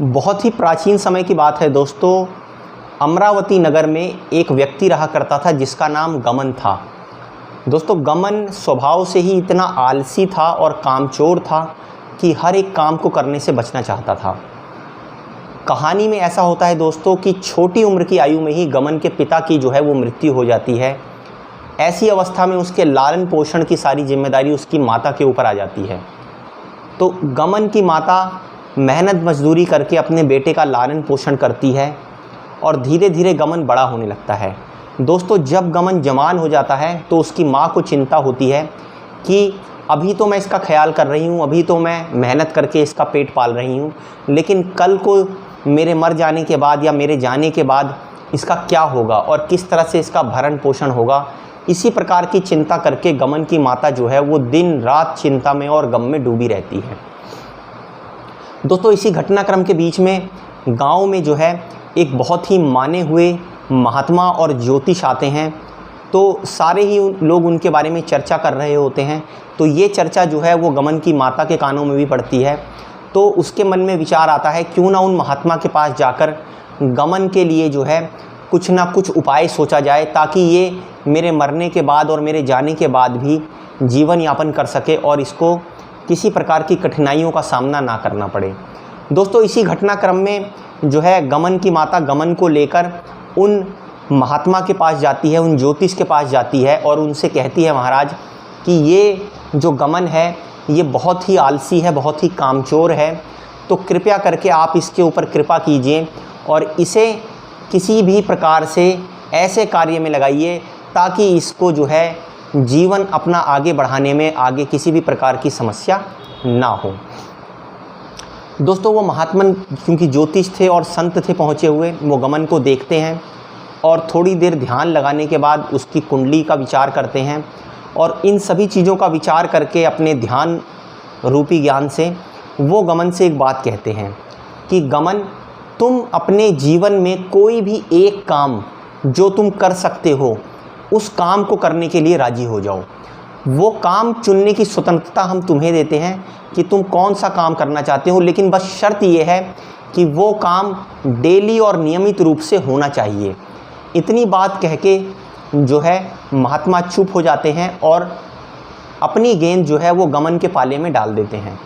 बहुत ही प्राचीन समय की बात है दोस्तों। अमरावती नगर में एक व्यक्ति रहा करता था जिसका नाम गमन था। दोस्तों, गमन स्वभाव से ही इतना आलसी था और कामचोर था कि हर एक काम को करने से बचना चाहता था। कहानी में ऐसा होता है दोस्तों कि छोटी उम्र की आयु में ही गमन के पिता की जो है वो मृत्यु हो जाती है। ऐसी अवस्था में उसके लालन पोषण की सारी जिम्मेदारी उसकी माता के ऊपर आ जाती है। तो गमन की माता मेहनत मजदूरी करके अपने बेटे का लालन पोषण करती है और धीरे धीरे गमन बड़ा होने लगता है। दोस्तों, जब गमन जवान हो जाता है तो उसकी माँ को चिंता होती है कि अभी तो मैं इसका ख्याल कर रही हूँ, अभी तो मैं मेहनत करके इसका पेट पाल रही हूँ, लेकिन कल को मेरे मर जाने के बाद या मेरे जाने के बाद इसका क्या होगा और किस तरह से इसका भरण पोषण होगा। इसी प्रकार की चिंता करके गमन की माता जो है वो दिन रात चिंता में और गम में डूबी रहती है। दोस्तों, इसी घटनाक्रम के बीच में गांव में जो है एक बहुत ही माने हुए महात्मा और ज्योतिष आते हैं। तो सारे ही लोग उनके बारे में चर्चा कर रहे होते हैं। तो ये चर्चा जो है वो गमन की माता के कानों में भी पड़ती है। तो उसके मन में विचार आता है क्यों ना उन महात्मा के पास जाकर गमन के लिए जो है कुछ ना कुछ उपाय सोचा जाए, ताकि ये मेरे मरने के बाद और मेरे जाने के बाद भी जीवन यापन कर सके और इसको किसी प्रकार की कठिनाइयों का सामना ना करना पड़े। दोस्तों, इसी घटनाक्रम में जो है गमन की माता गमन को लेकर उन महात्मा के पास जाती है, उन ज्योतिष के पास जाती है और उनसे कहती है, महाराज कि ये जो गमन है ये बहुत ही आलसी है, बहुत ही कामचोर है, तो कृपया करके आप इसके ऊपर कृपा कीजिए और इसे किसी भी प्रकार से ऐसे कार्य में लगाइए ताकि इसको जो है जीवन अपना आगे बढ़ाने में आगे किसी भी प्रकार की समस्या ना हो। दोस्तों, वो महात्मा क्योंकि ज्योतिष थे और संत थे पहुँचे हुए, वो गमन को देखते हैं और थोड़ी देर ध्यान लगाने के बाद उसकी कुंडली का विचार करते हैं और इन सभी चीज़ों का विचार करके अपने ध्यान रूपी ज्ञान से वो गमन से एक बात कहते हैं कि गमन, तुम अपने जीवन में कोई भी एक काम जो तुम कर सकते हो उस काम को करने के लिए राजी हो जाओ। वो काम चुनने की स्वतंत्रता हम तुम्हें देते हैं कि तुम कौन सा काम करना चाहते हो, लेकिन बस शर्त ये है कि वो काम डेली और नियमित रूप से होना चाहिए। इतनी बात कह के जो है महात्मा चुप हो जाते हैं और अपनी गेंद जो है वो गमन के पाले में डाल देते हैं।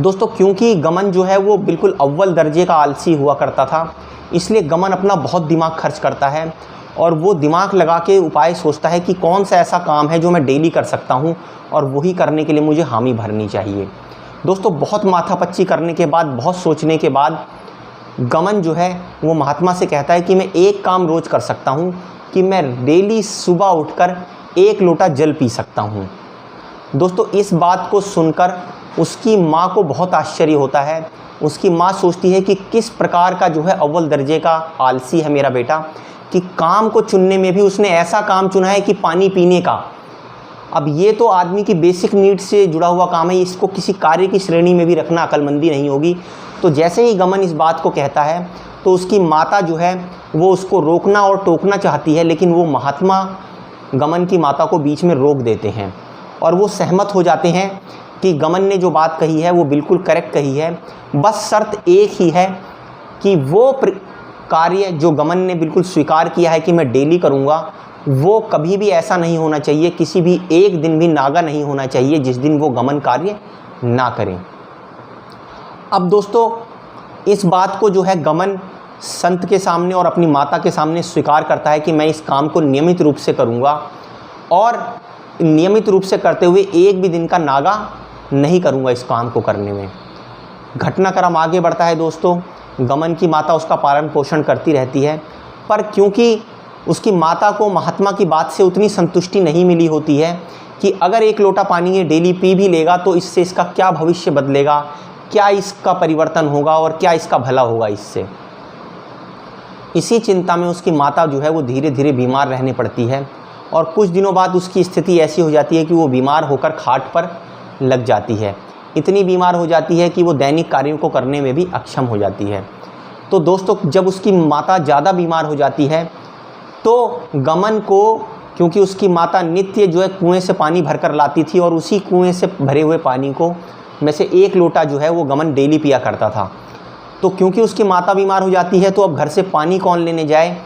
दोस्तों, क्योंकि गमन जो है वो बिल्कुल अव्वल दर्जे का आलसी हुआ करता था, इसलिए गमन अपना बहुत दिमाग खर्च करता है और वो दिमाग लगा के उपाय सोचता है कि कौन सा ऐसा काम है जो मैं डेली कर सकता हूँ और वही करने के लिए मुझे हामी भरनी चाहिए। दोस्तों, बहुत माथापच्ची करने के बाद, बहुत सोचने के बाद गमन जो है वो महात्मा से कहता है कि मैं एक काम रोज़ कर सकता हूँ कि मैं डेली सुबह उठकर 1 लोटा जल पी सकता हूँ। दोस्तों, इस बात को सुनकर उसकी माँ को बहुत आश्चर्य होता है। उसकी माँ सोचती है कि किस प्रकार का जो है अव्वल दर्जे का आलसी है मेरा बेटा, कि काम को चुनने में भी उसने ऐसा काम चुना है कि पानी पीने का। अब ये तो आदमी की बेसिक नीड से जुड़ा हुआ काम है, इसको किसी कार्य की श्रेणी में भी रखना अक्लमंदी नहीं होगी। तो जैसे ही गमन इस बात को कहता है तो उसकी माता जो है वो उसको रोकना और टोकना चाहती है, लेकिन वो महात्मा गमन की माता को बीच में रोक देते हैं और वो सहमत हो जाते हैं कि गमन ने जो बात कही है वो बिल्कुल करेक्ट कही है। बस शर्त एक ही है कि वो कार्य जो गमन ने बिल्कुल स्वीकार किया है कि मैं डेली करूँगा, वो कभी भी ऐसा नहीं होना चाहिए, किसी भी एक दिन भी नागा नहीं होना चाहिए जिस दिन वो गमन कार्य ना करें। अब दोस्तों, इस बात को जो है गमन संत के सामने और अपनी माता के सामने स्वीकार करता है कि मैं इस काम को नियमित रूप से करूँगा और नियमित रूप से करते हुए एक भी दिन का नागा नहीं करूँगा इस काम को करने में। घटनाक्रम आगे बढ़ता है दोस्तों। गमन की माता उसका पालन पोषण करती रहती है, पर क्योंकि उसकी माता को महात्मा की बात से उतनी संतुष्टि नहीं मिली होती है कि अगर 1 लोटा पानी ये डेली पी भी लेगा तो इससे इसका क्या भविष्य बदलेगा, क्या इसका परिवर्तन होगा और क्या इसका भला होगा इससे। इसी चिंता में उसकी माता जो है वो धीरे धीरे बीमार रहने पड़ती है और कुछ दिनों बाद उसकी स्थिति ऐसी हो जाती है कि वो बीमार होकर खाट पर लग जाती है। इतनी बीमार हो जाती है कि वो दैनिक कार्यों को करने में भी अक्षम हो जाती है। तो दोस्तों, जब उसकी माता ज़्यादा बीमार हो जाती है तो गमन को, क्योंकि उसकी माता नित्य जो है कुएं से पानी भरकर लाती थी और उसी कुएं से भरे हुए पानी को में से 1 लोटा जो है वो गमन डेली पिया करता था। तो क्योंकि उसकी माता बीमार हो जाती है तो अब घर से पानी कौन लेने जाए।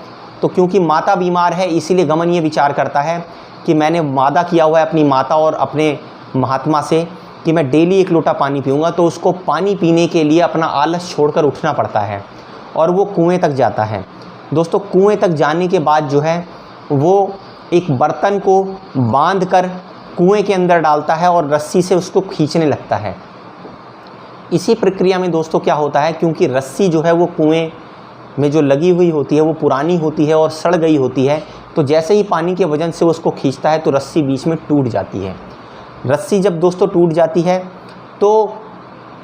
तो क्योंकि माता बीमार है इसीलिए गमन ये विचार करता है कि मैंने वादा किया हुआ है अपनी माता और अपने महात्मा से कि मैं डेली 1 लोटा पानी पीऊँगा। तो उसको पानी पीने के लिए अपना आलस छोड़कर उठना पड़ता है और वो कुएँ तक जाता है। दोस्तों कुएँ तक जाने के बाद जो है वो एक बर्तन को बांध कर कुएँ के अंदर डालता है और रस्सी से उसको खींचने लगता है। इसी प्रक्रिया में दोस्तों क्या होता है, क्योंकि रस्सी जो है वो कुएँ में जो लगी हुई होती है वो पुरानी होती है और सड़ गई होती है, तो जैसे ही पानी के वजन से उसको खींचता है तो रस्सी बीच में टूट जाती है। रस्सी जब दोस्तों टूट जाती है तो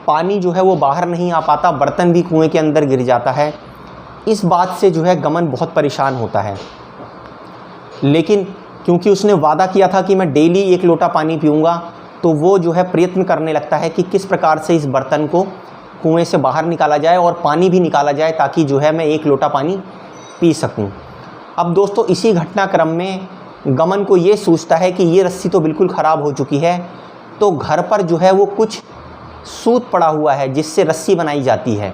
पानी जो है वो बाहर नहीं आ पाता, बर्तन भी कुएं के अंदर गिर जाता है। इस बात से जो है गमन बहुत परेशान होता है, लेकिन क्योंकि उसने वादा किया था कि मैं डेली 1 लोटा पानी पीऊँगा, तो वो जो है प्रयत्न करने लगता है कि किस प्रकार से इस बर्तन को कुएं से बाहर निकाला जाए और पानी भी निकाला जाए ताकि जो है मैं 1 लोटा पानी पी सकूं। अब दोस्तों इसी घटनाक्रम में गमन को ये सोचता है कि ये रस्सी तो बिल्कुल ख़राब हो चुकी है, तो घर पर जो है वो कुछ सूत पड़ा हुआ है जिससे रस्सी बनाई जाती है।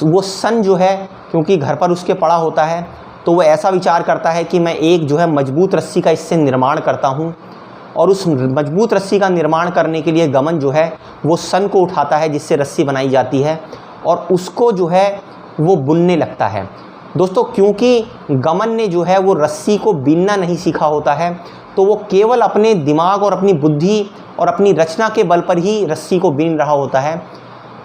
वो सन जो है क्योंकि घर पर उसके पड़ा होता है, तो वो ऐसा विचार करता है कि मैं एक जो है मजबूत रस्सी का इससे निर्माण करता हूँ। और उस मजबूत रस्सी का निर्माण करने के लिए गमन जो है वो सन को उठाता है जिससे रस्सी बनाई जाती है और उसको जो है वो बुनने लगता है। दोस्तों क्योंकि गमन ने जो है वो रस्सी को बीनना नहीं सीखा होता है, तो वो केवल अपने दिमाग और अपनी बुद्धि और अपनी रचना के बल पर ही रस्सी को बीन रहा होता है।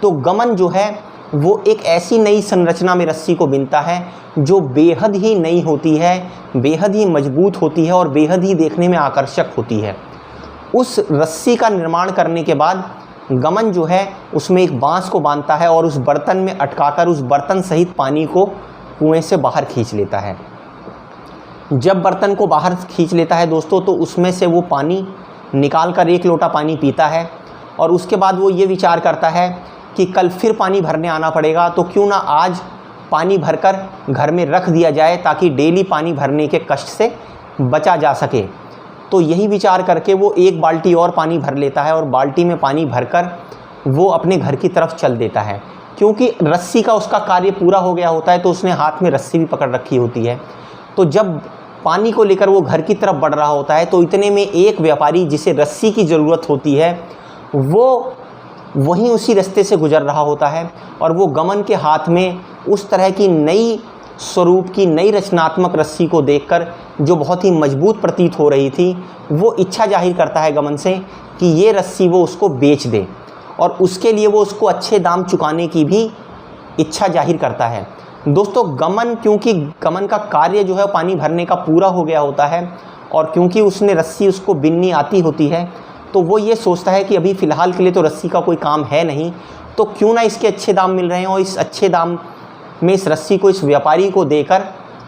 तो गमन जो है वो एक ऐसी नई संरचना में रस्सी को बीनता है जो बेहद ही नई होती है, बेहद ही मजबूत होती है और बेहद ही देखने में आकर्षक होती है। उस रस्सी का निर्माण करने के बाद गमन जो है उसमें एक बांस को बांधता है और उस बर्तन में अटकाकर उस बर्तन सहित पानी को कुएं से बाहर खींच लेता है। जब बर्तन को बाहर खींच लेता है दोस्तों, तो उसमें से वो पानी निकाल कर 1 लोटा पानी पीता है और उसके बाद वो ये विचार करता है कि कल फिर पानी भरने आना पड़ेगा, तो क्यों ना आज पानी भरकर घर में रख दिया जाए ताकि डेली पानी भरने के कष्ट से बचा जा सके। तो यही विचार करके वो 1 बाल्टी और पानी भर लेता है और बाल्टी में पानी भरकर वो अपने घर की तरफ चल देता है। क्योंकि रस्सी का उसका कार्य पूरा हो गया होता है तो उसने हाथ में रस्सी भी पकड़ रखी होती है। तो जब पानी को लेकर वो घर की तरफ बढ़ रहा होता है तो इतने में एक व्यापारी जिसे रस्सी की ज़रूरत होती है वो वहीं उसी रास्ते से गुजर रहा होता है और वो गमन के हाथ में उस तरह की नई स्वरूप की नई रचनात्मक रस्सी को देखकर जो बहुत ही मजबूत प्रतीत हो रही थी, वो इच्छा जाहिर करता है गमन से कि ये रस्सी वो उसको बेच दे और उसके लिए वो उसको अच्छे दाम चुकाने की भी इच्छा जाहिर करता है। दोस्तों गमन, क्योंकि गमन का कार्य जो है पानी भरने का पूरा हो गया होता है और क्योंकि उसने रस्सी उसको बिननी आती होती है, तो वो ये सोचता है कि अभी फ़िलहाल के लिए तो रस्सी का कोई काम है नहीं, तो क्यों ना इसके अच्छे दाम मिल रहे हैं और इस अच्छे दाम में इस रस्सी को इस व्यापारी को देकर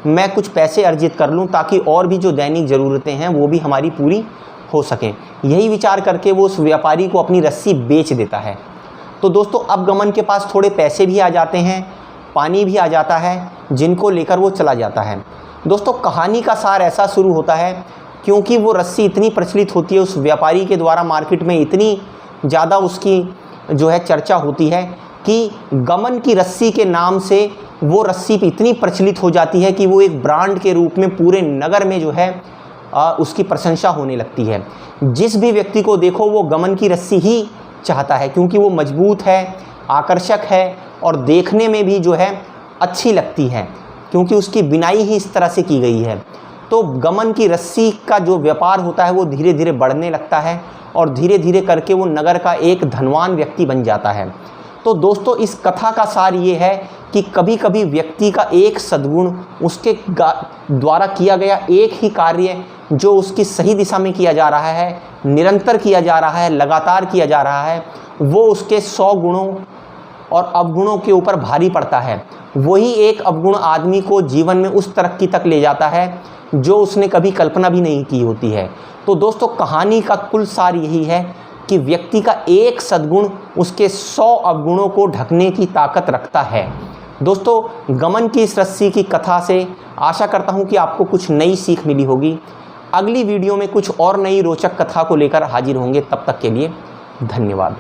मैं कुछ पैसे अर्जित कर लूं ताकि और भी जो दैनिक ज़रूरतें हैं वो भी हमारी पूरी हो सकें। यही विचार करके वो उस व्यापारी को अपनी रस्सी बेच देता है। तो दोस्तों अब गमन के पास थोड़े पैसे भी आ जाते हैं, पानी भी आ जाता है, जिनको लेकर वो चला जाता है। दोस्तों कहानी का सार ऐसा शुरू होता है, क्योंकि वो रस्सी इतनी प्रचलित होती है उस व्यापारी के द्वारा, मार्केट में इतनी ज़्यादा उसकी जो है चर्चा होती है कि गमन की रस्सी के नाम से वो रस्सी इतनी प्रचलित हो जाती है कि वो एक ब्रांड के रूप में पूरे नगर में जो है उसकी प्रशंसा होने लगती है। जिस भी व्यक्ति को देखो वो गमन की रस्सी ही चाहता है, क्योंकि वो मजबूत है, आकर्षक है और देखने में भी जो है अच्छी लगती है, क्योंकि उसकी बिनाई ही इस तरह से की गई है। तो गमन की रस्सी का जो व्यापार होता है वो धीरे धीरे बढ़ने लगता है और धीरे धीरे करके वो नगर का एक धनवान व्यक्ति बन जाता है। तो दोस्तों इस कथा का सार ये है कि कभी कभी व्यक्ति का एक सद्गुण, उसके द्वारा किया गया एक ही कार्य जो उसकी सही दिशा में किया जा रहा है, निरंतर किया जा रहा है, लगातार किया जा रहा है, वो उसके 100 गुणों और अवगुणों के ऊपर भारी पड़ता है। वही एक अवगुण आदमी को जीवन में उस तरक्की तक ले जाता है जो उसने कभी कल्पना भी नहीं की होती है। तो दोस्तों कहानी का कुल सार यही है कि व्यक्ति का एक सद्गुण उसके 100 अवगुणों को ढकने की ताकत रखता है। दोस्तों गमन की इस रस्सी की कथा से आशा करता हूं कि आपको कुछ नई सीख मिली होगी। अगली वीडियो में कुछ और नई रोचक कथा को लेकर हाजिर होंगे। तब तक के लिए धन्यवाद।